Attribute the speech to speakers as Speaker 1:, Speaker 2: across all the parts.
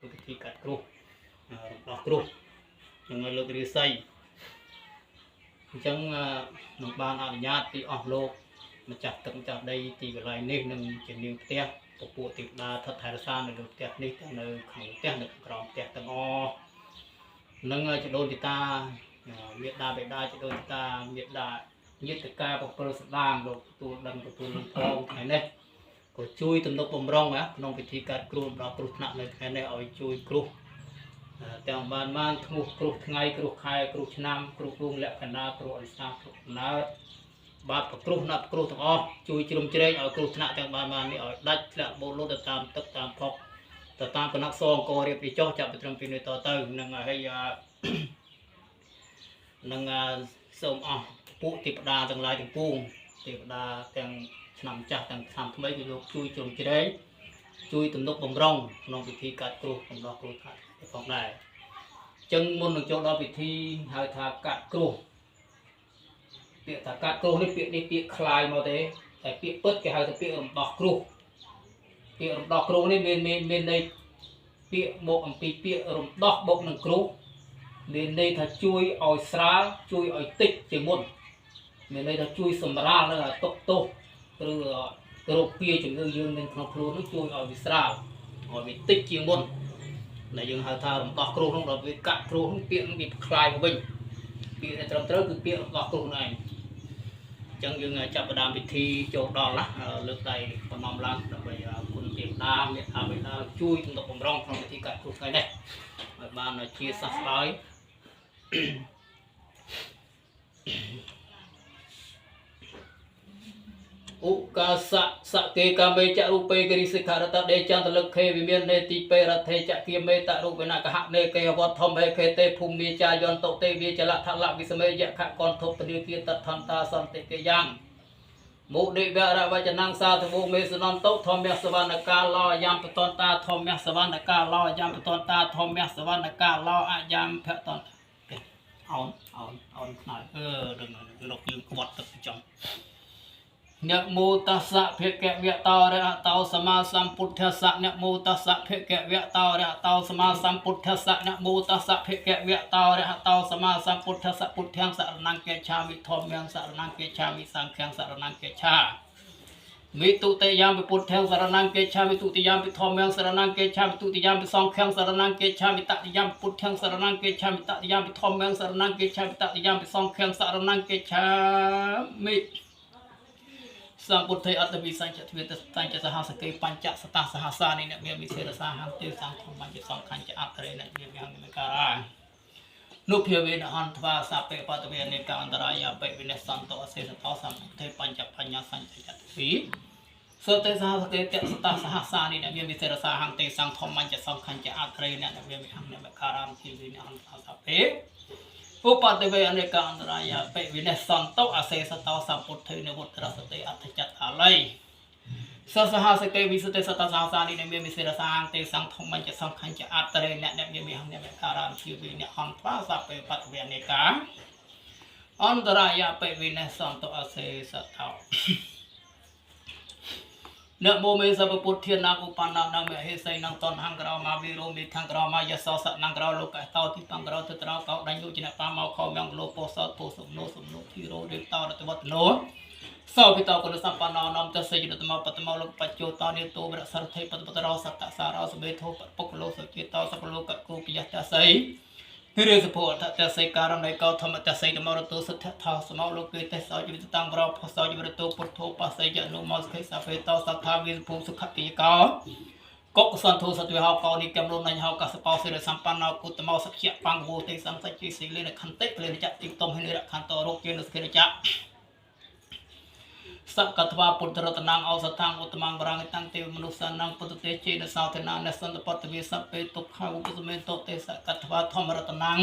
Speaker 1: ពិធីកាត់គ្រោះរបស់គ្រោះនឹងលើករាសីអញ្ចឹងនឹងបានអនុញ្ញាតពីអស់លោកម្ចាស់ទឹកម្ចាស់ដីទីកន្លែងនេះនឹងជានាងផ្ទះពពួកទេវតាថថែរក្សានៅលើផ្ទះនេះទាំងនៅក្នុងផ្ទះនៅក្រោមផ្ទះទាំងអស់នឹងចដូនទីតាមេដាបេដាចដូនទីតាមេដាញាតិការប្រពើស្ដាងលោកទទួលដឹងទទួលនឹងផងថ្ងៃនេះក៏ជួយទំនុកបំរុងក្នុងពិធីកាត់គ្រោះដល់គ្រោះថ្នាក់នៅថ្ងៃនេះឲ្យជួយគ្រោះទាំងបានធ្ងោះគ្រោះថ្ងៃគ្រោះខែគ្រោះឆ្នាំគ្រោះលក្ខណៈគ្រោះអនិច្ចំគ្រោះកំណើតបាទប្រគ្រោះណាត់គ្រោះទាំងអស់ជួយជ្រោមជ្រែងឲ្យគ្រោះថ្នាក់ទាំងបាននេះឲ្យដាច់ធ្លាក់បូរលុតទៅតាមទឹកតាមភពទៅតាមគណៈសងករៀបពីចុះចាប់ទៅត្រឹមពីនេះតទៅនឹងហើយនឹងសូមអស់ពួកទេវតាទាំងឡាយទាំងពួងទេវតាទាំងឆ្នាំចាស់ទាំងឆ្នាំថ្មីគឺលោកជួយជ្រោមជ្រែងជួយទំនុកបំរុងក្នុងពិធីកាត់គ្រោះកំដរគ្រោះថ្នាក់ផងដែរអញ្ចឹងមុននឹងចូលដល់ពិធីហៅថាកាត់គ្រោះពាក្យថាកាត់គ្រោះនេះពាក្យនេះពាក្យคล้ายមកទេតែពាក្យពិតគេហៅថាពាក្យរំដោះគ្រោះពាក្យរំដោះគ្រោះនេះមានន័យពាក្យមកអំពីពាក្យរំដោះបុកនឹងគ្រោះមានន័យថាជួយឲ្យស្រាលជួយឲ្យតិចជាមុនមានន័យថាជួយសម្រាលនៅទុកទោសឬរោគពាជំងឺយើងនៅក្នុងខ្លួននោះជួយឲ្យវាស្រាលឲ្យវាតិចជាមុនដែលយើងហៅថារំដោះគ្រោះនោះដល់វាកាត់គ្រោះនោះពាក្យនឹងវាคล้ายមកវិញពាក្យដែលត្រឹមត្រូវគឺពាក្យរំដោះគ្រោះនោះឯងអញ្ចឹងយើងចាប់ផ្ដើមពិធីចូលដល់ណាលើកដៃបំណំឡើងដើម្បីគុណទេវតាមេត្តាបិតាជួយទំនុកបំរុងក្នុងពិធីកាត់គ្រោះថ្ងៃនេះឲ្យបានជាសះស្បើយឧកាសៈសកេកាមេចរូបេគរិសិក្ខារតដេចន្តលឹកខេវិមាននេតិពេរថេចគិមេតរូបេនកហនេកេវត្តធម្មហេខេតេភូមិចាយន្តតេវិចលថលវិសមេយខកន្ធពនីគាតថន្តាសន្តិកេយ៉ាងមុនិវរវចនង្សាទវមេសនន្តធម្មសវណ្ណកាលោយ៉ាំបតនតាធម្មសវណ្ណកាលោយ៉ាំបតនតាធម្មសវណ្ណកាលោអយ៉ាំភតនអោនខ្នើយដឹងលោកយើងខ្វាត់ទឹកចំអ្នកមោតស្សៈភគវៈតរៈតោសមាសម្ពុទ្ធស្សៈអ្នកមោតស្សៈភគវៈតរៈតោសមាសម្ពុទ្ធស្សៈអ្នកមោតស្សៈភគវៈតរៈតោសមាសម្ពុទ្ធស្សៈពុទ្ធាំសរណង្កេច្ឆាមិធម្មំសរណង្កេច្ឆាមិសង្ឃាំសរណង្កេច្ឆាមិទុតិយំពិពុទ្ធាំសរណង្កេច្ឆាមិទុតិយំពិធម្មំសរណង្កេច្ឆាមិទុតិយំពិសង្ឃាំសរណង្កេច្ឆាមិតតិយំពិពុទ្ធាំសរណង្កេច្ឆាមិតតិយំពិធម្មំសរណង្កេច្ឆាមិតតិយំពិសង្ឃាំសរណង្កេច្ឆាមិសម្ពុទ្ធិអត្តវិសញ្ញទ្វេតសញ្ញសហសកេបញ្ចសតសហសានិអ្នកមានវិសេរសាហន្តិសង្ឃមញ្ញសង្ខញ្ញអត្រេអ្នកមានយ៉ាងមេការានុភាវេនអន្តវាសពេបតវេនិកអន្តរាយបិវិនិសន្តោអសេសតោសម្ពុទ្ធិបញ្ចបញ្ញាសញ្ញទ្វីសតេសហសកេតសតសហសានិអ្នកមានវិសេរសាហន្តិសង្ឃមញ្ញសង្ខញ្ញអត្រេអ្នកមានយ៉ាងមេការាភាវេនអន្តវាសពេឧបតិវេអនេកអន្តរាយបិវិនិសន្តោអសេសតោសម្ពុទ្ធិនិវត្តរសតិអត្ថចតាល័យសហសកេវិសុទ្ធិសតសហសានិអ្នកមានវិសេរសាហន្តិសង្ឃមញ្ញសង្ខញ្ញអត្រេអ្នកមានយ៉ាងមេការាភាវេនអន្តវាសពេបតវេអនេកាអន្តរាយបិវិនិសន្តោអសេសតោអ្នកមោមេសពពុទ្ធានាឧបនានាមហេសៃនងតនហង្ក្រោមាវិរោមេថង្ក្រោមាយសសនង្ក្រោលោកតោទីបង្ក្រោទត្រោកោដញ្ញុចនបាមកខមងលោពោសតពោសំណោធីរោរិតោរតវតនោសោពិតោគុណសម្បណ្ណោនំតសេយរតមបតមលោកបច្ចោតនេតោវរសរថេបតបតរោសតសារោសមេធោពុកលោសចេតោសកលោកគូបយតស័យរិសភោតតសេការណៃកោធម្មតសេតមរតោសទ្ធថោសមោលោកេតសោជីវិតតាំងប្រោផសោជីវិតតោពុទ្ធោបសេយនុមោសខេសភេតោសត្ថាវិភូសុខតិយកោកុកសន្ធោសទ្វេហោកោនិកំលនញហោកសបោសិរសម្បណ្ណោគុតមោសភៈបង្វោទេសង្សជិសិលេនខន្តិព្រេនចតិតំហិនិរខន្តរោគេនស្គិរចៈសកត្វាពុទ្ធរតនាងអោសតាំងឧត្តមងបរាងតាំងទេវមនុស្សនាងពុទ្ធទេជេនសោធនានសន្តបតវិសពេទុខឧបសមេតទេសកត្វាធម្មរតនាង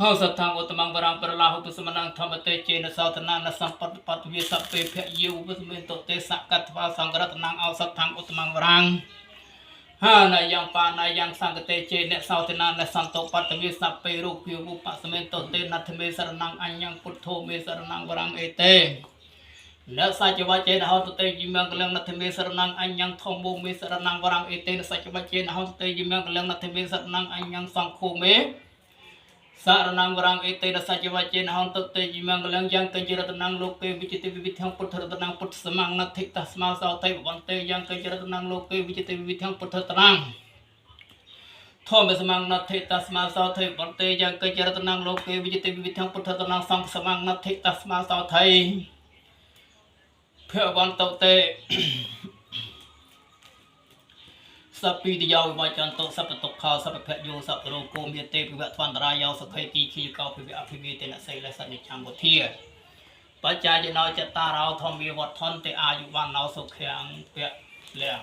Speaker 1: ហោសតាំងឧត្តមងបរាងប្រឡាហឧបសមនាងធម្មទេជេនសោធនានសន្តបតវិសពេភយឧបសមេតទេសកត្វាសង្ឃរតនាងអោសតាំងឧត្តមងបរាងហាណាយ៉ាងបាណាយ៉ាងសង្កតេជេអ្នកសោធនានសន្តបតវិសពេរូបឧបសមេតទេណដ្ឋមេសរណងអញ្ញពុទ្ធោមេសរណងបរាងអេតេ Nếu sai cho ba trên hao tụi gì mang cái lần nát thêm sợ năng anh nhang thông bông mi sợ năng varang ấy tên sai cho ba trên hao tụi gì mang cái lần nát thêm sợ năng anh nhang sang khô mế sợ năng varang ấy tên sai cho ba trên hao tụi gì mang cái lần giang cây chira năng lô kê vi chiti vi thang put thở năng put semang nát thích tas mau sao tay bọn tây giang cây chira năng lô kê vi chiti vi thang put thở năng thom semang nát thích tas mau sao tay bọn tây giang cây chira năng lô kê vi chiti vi thang put thở năng sang semang nát thích tas mau sao tay phèo bọn tàu tê sắp pi đi giàu vài chân tàu sắp tục khao sắp phèo vô sắp rồi cô miệt tê bị vợ toàn ra giàu sắp hay kỳ khi cao bị áp bị tê là xây lại sẵn để chăm một thìa bắt cha chỉ nói chặt ta rau thom bị vọt thon tê ai dụ van nào sốc khang phèo lẹ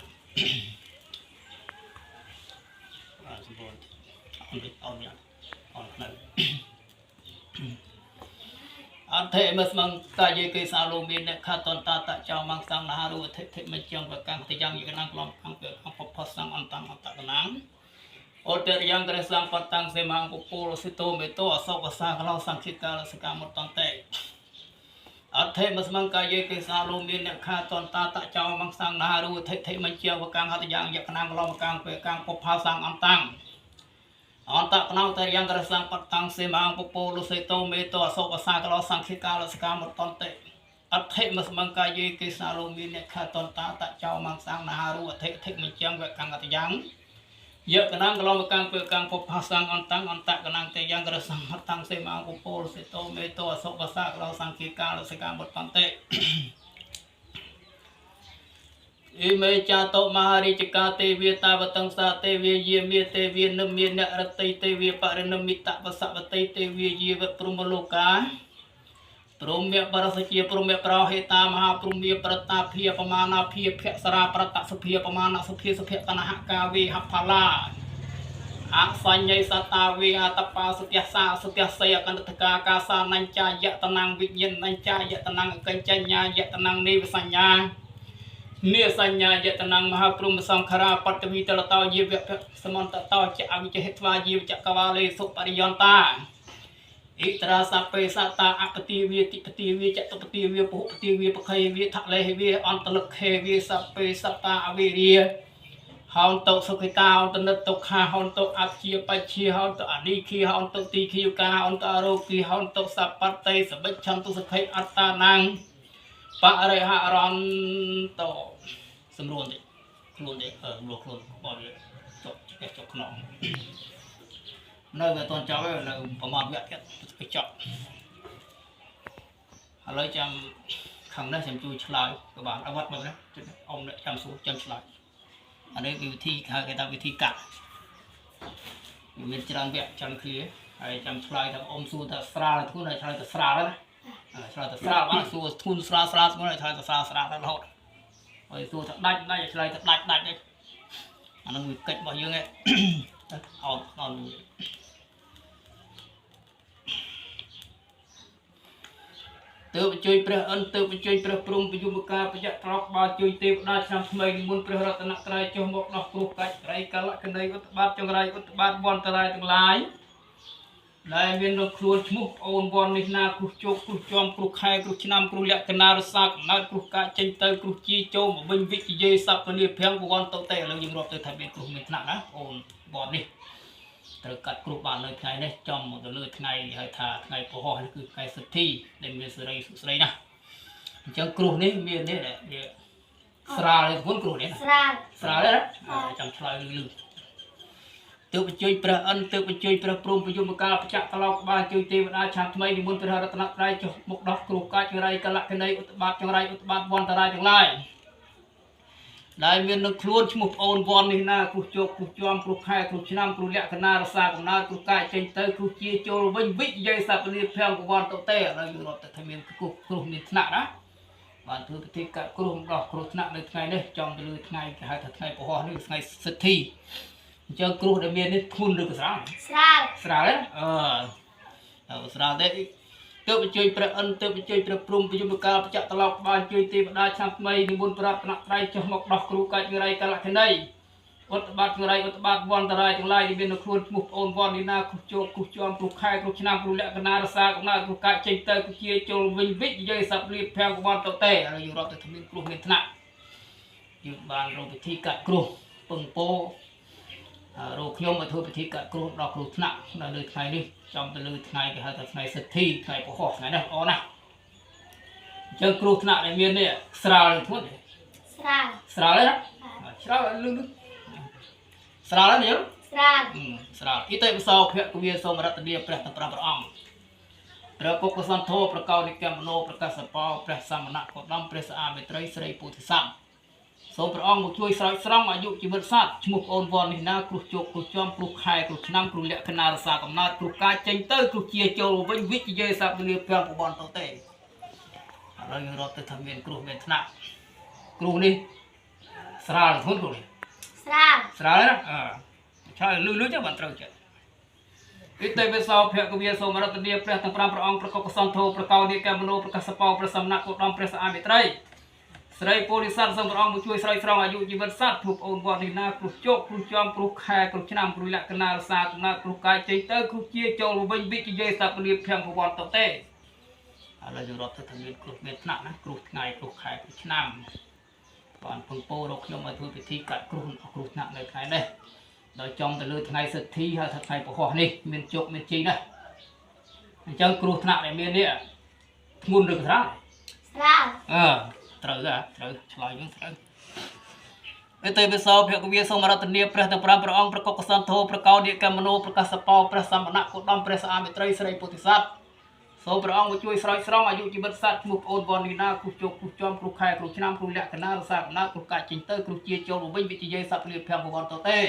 Speaker 1: anh thế mà mang ta về cái sao luôn miền này khát toàn ta tại chào mang sang là haru thế mình chẳng vật càng thì chẳng những cái năng lòng càng việc càng phật phật sang anh tăng cái năng ở đây yang cái sang phật tăng sẽ mang bộ polo sĩ tô mê tô sau cái sang lao sang khi ta là sẽ cả một toàn tệ anh thế mà mang cái sao luôn miền này khát toàn ta tại chào mang sang là haru thế mình chẳng vật càng thì chẳng những cái năng lòng càng việc càng phật phật sang anh tăng anh ta kenal dari yang keresang petang semang popolo seto meto asok asang kalau sang kikala sekamut tonte athe mas mangkaye kesalumi ne khaton ta tak chau mang sang naharu athe menciang wek kang atjang ye kenang kalau mekang pe kang popasang antang kenang te yang keresang petang semang popolo seto meto asok asang kalau sang kikala sekamut tonte Ime chato mahari cika tevi ta batang sa tevi ye mi tevi nem mi nak ratai tevi parenam mita pasak batai tevi ye prumaloka prumya parasya prumya prahita maha prumya prataphiya pamana phiya phya prata saphiya pamana saphiya tanah kavi hapala aksanyai satawi atapa setiasa akan teka kasa nancaya tenang bijin nancaya tenang kencanya ya tenang nivasanya nia sanya je tenang maha prum sangkhara patwi telatau je semanta tau cak awi je hetwa je cak kawale sok pariyanta itra sampai sata akati wi tikati wi cak tepati wi puh peti wi pakai wi thak leh wi antelek he wi sampai sata awi ria haun tok sukita haun tenet tok ha haun tok achia pachia haun tok aniki haun tok tiki yuka haun tok aroki haun tok sapartai sebet chantu sekai atta nang Pak Reha Ranto semruan deh, keluar deh, keluar, bawa dia, cok kenong. Nơi về toàn cháu là phẩm vẹt cái chọc. Lấy chăm khẳng đó xem chui lại các bạn đã bắt vào đấy, ông lại chăm xuống chăm lại. Ở đây vì thi người ta vì thi cả, mình chỉ làm vẹt chăm khí, hay chăm lại là ông su ta sra là thứ này thay ta sra đó. Sra bạn xua thun sra semua này thay sra đó hot rồi xua thật đạch thay thật đạch đấy nó người cách bao nhiêu nghe on từ chơi pre ân từ chơi pre prum pi jumka pi jak trok ba chơi te đa sam thmai mun pre ratna trai cho mok noh kruh cách rai kala kendai ut bat trong rai ut bat bon traiទាំងឡាយដែលមានរកខ្លួនឈ្មោះអូនវ៉ននេះណាគ្រុះជោគគ្រុះចំគ្រុះខែគ្រុះឆ្នាំគ្រុះលក្ខណៈរសាកំណើតគ្រុះកាចេញទៅគ្រុះជីចូលមកវិញវិជ្ជាសព្វលាភាំងវ៉នទៅតែឥឡូវយើងរាប់ទៅថាមានគ្រុះមានថ្នាក់ណាអូនវ៉ននេះត្រូវកាត់គ្រុះបាននៅថ្ងៃនេះចំមកទៅលើថ្ងៃហៅថាថ្ងៃពហុនេះគឺថ្ងៃសិទ្ធិដែលមានសេរីសុស្រីណាអញ្ចឹងគ្រុះនេះមាននេះវាស្រាលខ្លួនគ្រុះនេះស្រាលណាចាំឆ្លើយលឺtừ bên chơi pre ân từ bên chơi pre prum bên dùng cả chặt tao ba chơi tê đã chạm thay đi muốn pre ra tận rai cho một đọc cục cá chơi rai cả lại cái này bát trong rai von rai trong lai đại miền nước luôn một ôn von này na cục chọc cục chom cục hai cục năm cục lẹ cái na sa của na cục cá chơi tới cục chia cho vinh vít dây sạp đi phèn của von tao tê là dùng lọt tại miền cục miền nặng đó và thứ thì cả cục đọc cục nặng được ngày đây trong từ ngày hai thật ngày của họ như ngày sứt thi cho cừu để miền đấy thun được sra đấy sra đấy tự bị chơi pre ân tự bị chơi pre prum bị dùng cả chặt tao ba chơi tê đa chạm mây đi buôn pra nặng đây cho một đọc cừu cái như này cả lại thế này អត់បាត់ងរៃអត់បាត់វ័នតរៃទាំងឡាយមាននៅខ្លួនឈ្មោះអូនវ័ននេះណាគ្រូជោគគ្រូជាំគ្រូខែគ្រូឆ្នាំគ្រូលក្ខណៈរសាកំណើតគ្រូកាច់ចេញទៅគ្រូជាចូលវិញវិនិយាយសាប់រៀបភាំងវ័នទៅទេហើយយើងរត់ទៅធ្វើគ្រូមានថ្នាក់យើងបានរកវិធីកាត់គ្រូពឹងពោរកខ្ញុំមកធ្វើពិធីកាត់គ្រូដល់គ្រូថ្នាក់នៅលើថ្ងៃនេះចំទៅលើថ្ងៃគេហៅថាថ្ងៃសិទ្ធិថ្ងៃពហុថ្ងៃនេះអូនណាអញ្ចឹងគ្រូថ្នាក់ដែលមាននេះស្រាលធ្ងន់ស្រាលទេណាស្រាលលឺស្រាលទេយើងស្រាលអ៊ីតេបសោភគវិសូមរតនីព្រះទាំង5ព្រះអង្គព្រះពុទ្ធសន្ធោប្រកោនិកមនោប្រកាសបោព្រះសមណៈកោដំព្រះសាមេត្រីស្រីពុទ្ធិស័ក្តិសូមព្រះអង្គមកជួយស្រោចស្រង់អាយុជីវិតសត្វឈ្មោះអូនវ៉ាន់នេះណាគ្រូជោគគ្រូចំគ្រូខែគ្រូឆ្នាំគ្រូលក្ខណៈរសាកំណើតគ្រូកាចេញទៅគ្រូជាចូលវិញវិជ្ជាសាស្ត្រលាភាំងប្រព័ន្ធទៅទេឥឡូវយើងរត់ទៅថាមានគ្រូមានថ្នាក់គ្រូនេះស្រាលធ្ងន់គ្រូនេះស្រាលណាឆ្លើយលឺចឹងបានត្រូវចិត្តអ៊ីតេបសោភគវិសូមរតនីព្រះទាំង5ព្រះអង្គប្រកបកសន្ធោប្រកោនិកមនោប្រកាសបោព្រះសមណៈកោដំព្រះសាមេត្រីស្រីពោធិសត្វសូមព្រះអង្គមកជួយស្រោចស្រង់អាយុជីវិតសត្វគ្រប់អូនវត្តនេះណាគ្រូជោគគ្រូចំគ្រូខែគ្រូឆ្នាំគ្រូលក្ខណៈរសាកំណើតគ្រូកាយចេញទៅគ្រូជាចូលវិញវិជ្ជាសាស្ត្រលាភាំងប្រវត្តិទៅទេឥឡូវយើងរាប់ទៅថាមានគ្រូមានថ្នាក់ណាគ្រូថ្ងៃគ្រូខែគ្រូឆ្នាំបានពឹងពោរកខ្ញុំឲ្យធ្វើពិធីកាត់គ្រូគ្រូថ្នាក់នៅថ្ងៃនេះដល់ចំទៅលើថ្ងៃសិទ្ធិហើយថាថ្ងៃពហុនេះមានជោគមានជ័យណាស់អញ្ចឹងគ្រូថ្នាក់ដែលមាននេះធ្ងន់ឬស្រាលត្រូវត្រូវឆ្លើយហ្នឹងត្រូវអេតេបសោភគវិសូមរតនីព្រះទាំង5ព្រះអង្គប្រកបកសន្ធោប្រកោនិកមនោប្រកាសបោព្រះសមណៈកោដំព្រះសាមេត្រីស្រីពុទ្ធិស័ក្តិសូមព្រះអង្គមកជួយស្រោចស្រង់អាយុជីវិតសត្វឈ្មោះអូនវ៉ានីណាគ្រូជោគគ្រូចំគ្រូខែគ្រូឆ្នាំគ្រូលក្ខណៈរសាកំណើតគ្រូកាច់ចេញទៅគ្រូជាចូលវិញវិជ្ជាសាស្ត្រលាភាំងប្រវត្តិទៅទេឥ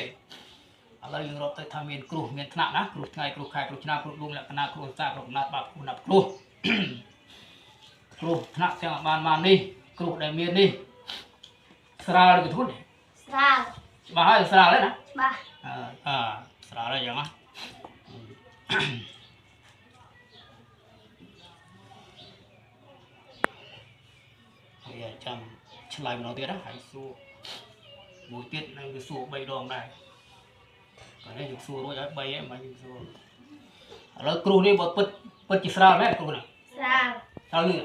Speaker 1: ឡូវយើងរត់ទៅថាមានគ្រូមានថ្នាក់ណាគ្រូថ្ងៃគ្រូខែគ្រូឆ្នាំគ្រូដួងលក្ខណៈគ្រូសាស្ត្រគ្រូកំណើតបាប់គ្រូណាប់គ្រូថ្នាក់ទាំងបាននេះគ្រូដែលមាននេះស្រាលឬធ្ងន់ច្បាស់ហើយស្រាលទេណាច្បាស់ស្រាលហើយយ៉ាងណាហើយចាំឆ្លើយម្ដងទៀតណាហើយសួរមួយទៀតនឹងវាសួរ3ដងដែរគាត់នេះយើងសួររួចហើយ3ហើយមិនយើងសួរឥឡូវគ្រូនេះបើពិតជាស្រាលមែនគ្រូណាស្រាលលឺ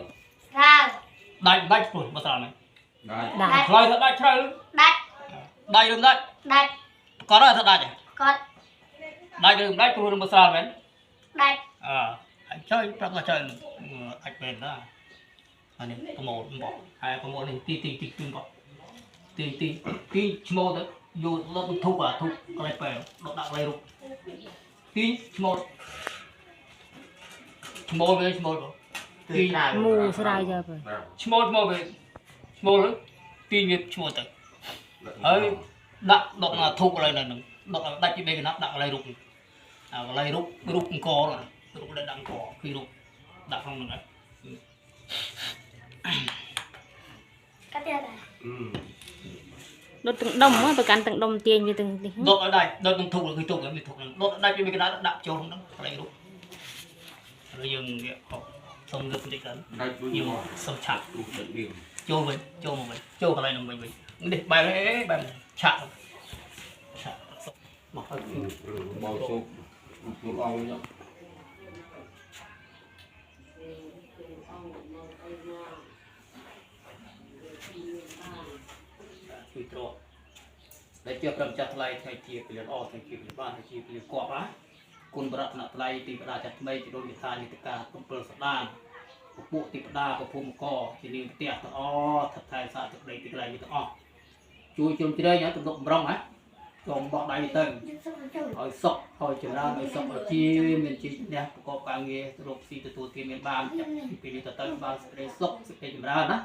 Speaker 1: ដាច់គ្រូបើស្រាលមែនដាច់ឆ្លើយថាដាច់ឆ្លើយដាច់ឬមិនដាច់គាត់ថាដាច់គាត់ដាច់ឬមិនដាច់គ្រូនឹងបើស្រាលមែនដាច់ហើយចុយប្រាប់ថាចុយដាច់មែនណាអានេះប្រមូលបងហើយប្រមូលនេះទីបងទីឈ្មោះទៅយកលត់ធុកធុកកន្លែងបែរដកដាក់កន្លែងរុកទីឈ្មោះវាឈ្មោះទីមូស្រាយទៅឈ្មោះវាឈ្មោះទីវាឈ្មោះទៅហើយដាក់ដកធុកកន្លែងហ្នឹងដកដាច់ពីបេកណាប់ដាក់កន្លែងរុកកន្លែងរុកអង្គរុកដែលដាក់អង្គគឺរុកដាក់ក្នុងហ្នឹងហើយកាត់ទៀតដុតទាំងដុំមកប្រកាន់ទាំងដុំទាញវាទាំងនេះដុតឲ្យដាច់ដុតទាំងធុកគឺធុកមានធុកហ្នឹងដុតដាច់ពីកណ្ដាលដាក់ចូលក្នុងហ្នឹងកន្លែងរុកហើយយើងវាសុំលើកបន្តិចទៅដាច់យើងសុំឆាក់ចូលវិញចូលមកវិញចូលកន្លែងហ្នឹងវិញនេះបែបឆាក់មកឲ្យមកចូលខ្លួនអង្គវិញជួយត្រកដែលជាប្រំចាត់ថ្លៃថ្ងៃជាពលរដ្ឋថ្ងៃជាពលរដ្ឋបានថ្ងៃជាពលរដ្ឋគាត់ណាគុណបរតនថ្លៃទីបដាចាត់ថ្មីជាដូចវិធាននីតិការ7សដានពពួកទីបដាពភូមិកជានាងផ្ទះទាំងអថថែសាទឹកដីទីកន្លែងនេះទាំងអស់ជួយជុំជ្រែងឲ្យទំនុកបំរុងណាចូលបោះដៃទៅឲ្យសុខឲ្យចម្រើនឲ្យសុខឲ្យជាមានជីវិតអ្នកប្រកបការងាររកស៊ីទទួលទានមានបានពីនេះទៅបានសេចក្តីសុខសេចក្តីចម្រើនណាត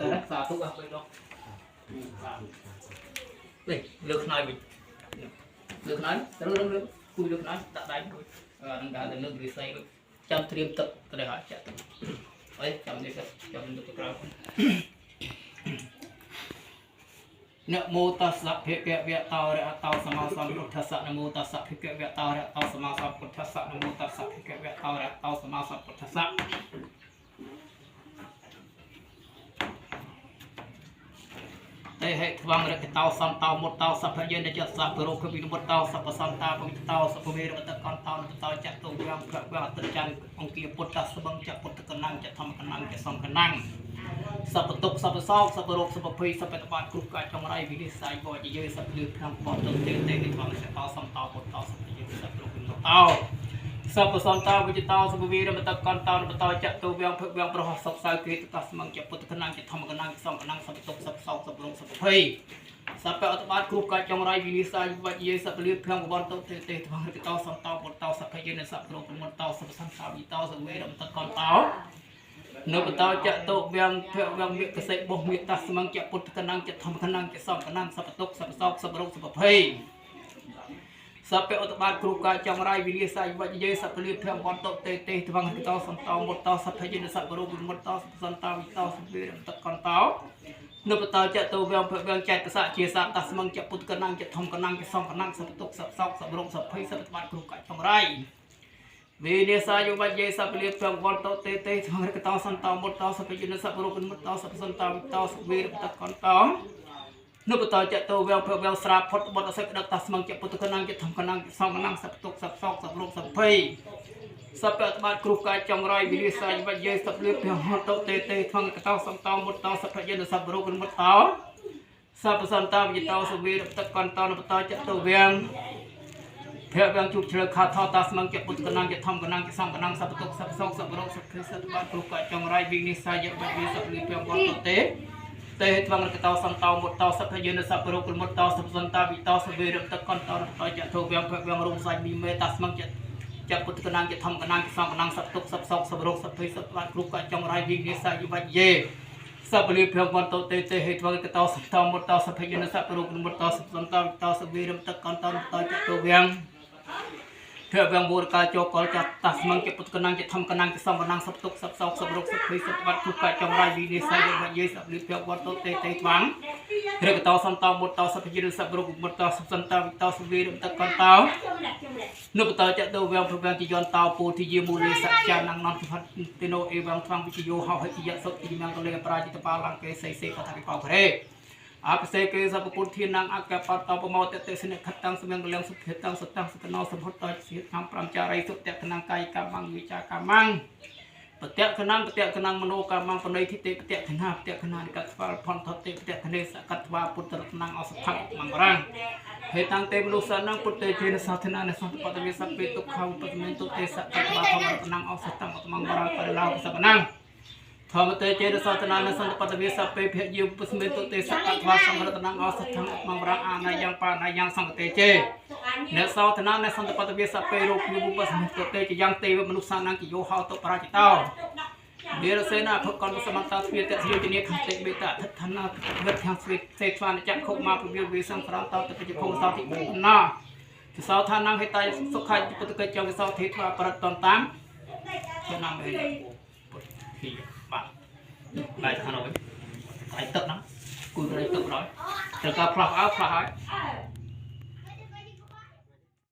Speaker 1: ទៅណាសាធុអស់បីដងនេះលើកខ្នើយវិញលើកខ្នើយលើកគួយលើកខ្នើយដាក់ដៃដូចនឹងដើរទៅលើកវិស័យដូចចាំត្រៀមទឹកទៅឲ្យចាក់ទឹកហើយចាំនេះទៅចាំទឹកទៅក្រៅនមោតស្សៈភិក្ខវៈតោរៈតោសម្មាសម្ពុទ្ធស្សៈនមោតស្សៈភិក្ខវៈតោរៈតោសម្មាសម្ពុទ្ធស្សៈនមោតស្សៈភិក្ខវៈតោរៈតោសម្មាសម្ពុទ្ធស្សៈ tê hệ vang rực tao sam tao một tao sập phải dân để chặt sập bờ rô bị một tao sập sam tao bị tao sập bờ rô tao con tao chặt tàu vang tự chân ông kia bột tao sập băng chặt bột tự cân năng chặt thầm cân năng chặt xong cân năng sập tục sập sau sập bờ rô sập phi sậpตะบานกรุกาtrong rai vì saiบ่จะเยอะสับลือพลังปอดจนเตะฟังจะตาซ้ำตาบทตาสับเยอะสับลงตาสับซ้ำตาวิจิตาสับวีรมันตะกันตามันตาจะตัวเวียงเพื่อเวียงประหัสสับสายเกตตัสมังจะปุตตะนังจะทำกันนังซ้ำกันนังสับตกสับเศร้าสับลงสับเพยสับไปอัตบาทกรุกาtrong rai vì saiบ่จะเยอะสับลือพลังปอดจนเตะฟังจะตาซ้ำตาบทตาสับเยอะสับลงมันตาสับซ้ำตาวิตาสับวีรมันตะกันตาเนื้อตาจะโตเวียงเพื่อเวียงเกษตรบ่มีตัสมังจะปุตตะนังจะทำกันนังจะซ้ำกันนังสับตกสับเศร้าสับลงสับเพยSampai otak keruka trong rai vì sai vậy dây sập liệp theo con tộc tê tê thì bằng tao sắm tao một tao sập hay dân sập bờ một tao sập tao tao sập bê tao con tao nếu tao chạy tàu vang chạy tao chia sẻ tao mang chạy put kenang chạy thom kenang chạy xong kenang sập tục sập sọc sập rong sập hay sập keruka trong rai vì sai vậy dây sập liệp theo con tộc tê tê thì bằng tao sắm tao một tao sập hay dân sập bờ một tao sập tao sập bê tao con tao nếu tao chạy tàu vang sạp phật bật sẽ đặt tas mang chạy put kenang chạy thom kenang chạy xong kenang sập tục sập sọc sập rong sập hay sập bạn keruka trong rai vì sai vậy dây sập liệp theo con tộc tê tê thì bằng tao sắm tao một tao sập hay dân sập bờ một tao sập tao vì tao sập bê tao con tao tao chạy tàu vangเพื่อเวียงจุดเชือกขาทอตัสมังเก็บปุตตะนังเก็บทำกันนังเก็บซ่องกันนังสับตกสับซองสับรองสับคือสับบ้านปลุกกะจงไรบิงนิสัยเยอะแบบนี้สับลีเพียงวันเตะเตะให้ทวังกระเตาสัมเตาหมดเตาสับพยืนสับปรุกหมดเตาสับสันตาบิเตาสับเวรตะกอนเตาต่อจะโทเวียงเพื่อเวียงรุ่งใส่มีเมตัสมังจะปุตตะนังเก็บทำกันนังเก็บซ่องกันนังสับตกสับซองสับรองสับคือสับบ้านปลุกกะจงไรบิงนิสัยเยอะแบบนี้สับลีเพียงวันเตะให้ทวังกระเตาสัมเตาหมดเตาสับพยืนสับปรุกหมดเตาสับสันตาบิเตาสับเวรตะกอนเตาต่อจะโทเวียงเพื่อเวียงบูรกาโจกอลจัดตัสมังเก็บปุตกันนังจะทำกันนังจะซ่อมกันนังสับตุกสับซอกสับรกสับพลิสับวัดทุกกะจงไรวีนิสัยวันเยสับลิเพียงวันโตเตเตฟังเรื่องเตาสัมเตาหมดเตาสับยืนสับรกหมดเตาสับสันเตาวิเตาสับวีรตะกันเตานุปเตาจะเตาเวียงพระเวียงจียอนเตาปูที่ยีมูลีสัจจานังนอนพัดติโนเอวังฟังวิจโยหาให้จียะสดจีมังกะเลปราจิตปาลังเกใส่เสกทักเปาเรอาเสกสัพพุทธินังอากาปตาปโมเตเตสเนขัดตังสมังกะเลงสุขตังสุตังสุตโนสมพุทธสิทธังปรามจาริสุเตขนังกายกามังวิจากามังปเตขนังมโนกามังปนัยทิเตปเตขนาปเตขนานิกัตวาพรทเตปเตขเนสกัตวาปุตตะนังอสทังมังรังเหตังเตมนุสานังปุตเตเจนสัทนาเนสันตปะตเวสัพเพตุขังปตเมตุเตสกัตวาธรรมนังอสทังมังรังปะลาภสัพนังธรรมเตเจนสัทนาเนสันตปะตเวสัพเพเพยิปสเมตุเตสกัตวาสังรัตนังอสทังมังรังอานายังปานายังสังเตเจเนสัทนาเนสันตปะตเวสัพเพโรคิบุปสเมตุเตจยังเตวมนุสานังกิโยหาตุปราจิตาเดรเสนาทุกคนสมัตตาเพียรสิโยจเนียขันเตเบตาทัศนาเวทยังเสกฟานจักขมาปวิววิสังครามตาตปิจโคสาวตินาสาวทานังให้ตายสุขัยปุตตะเกจังสาวเทวาปรัตตนตังเจ้านามเฮที่บ้านได้ทานเอาไว้ไอ้ตึกนะกูได้ตึกร้อยแต่ก็พลาดเอาพลาด